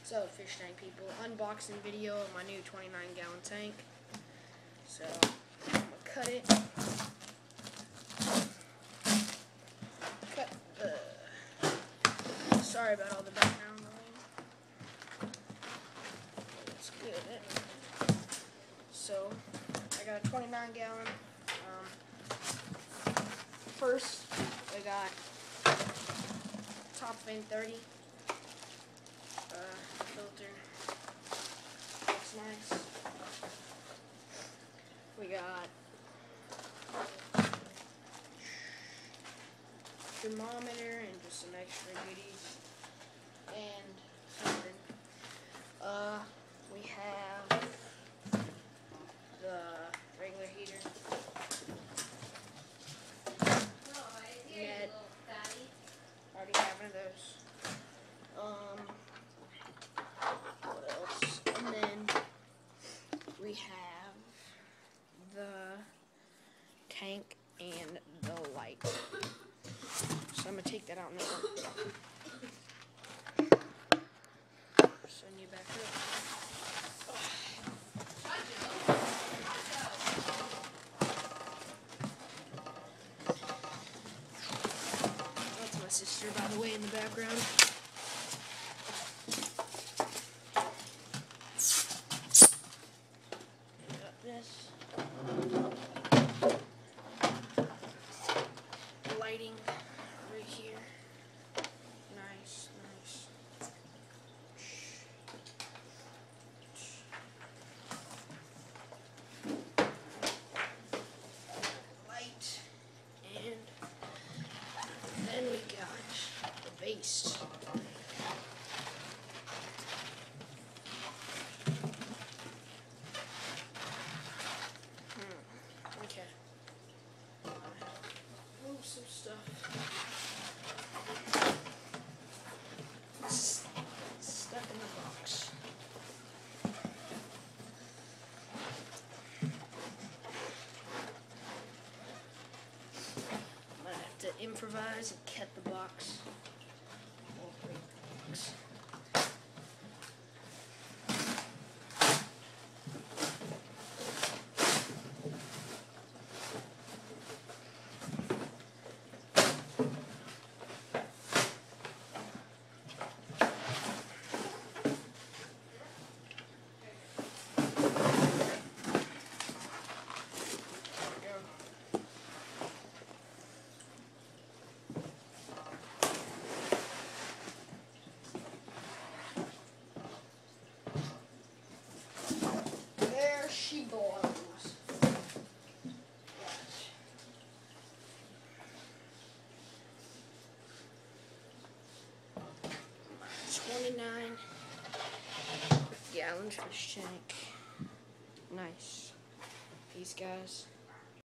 So, fish tank people, unboxing video of my new 29-gallon tank. So, I'm gonna cut it. Sorry about all the background noise. That's good. So, I got a 29-gallon. First, I got Top Fin 30. Filter. Looks nice. We got thermometer and just some extra goodies and something. We have the regular heater. Net. Already have one of those. What else? And then we have the tank and the light. So I'm gonna take that out now. Send you back up. That's my sister, by the way, in the background. Got this. Lighting right here. Nice, nice. Light. And then we got the base. Okay. Move some stuff. Stuck in the box. I'm gonna have to improvise and cut the box. Or break the box. She blows. 29-gallon fish tank. Nice. These guys.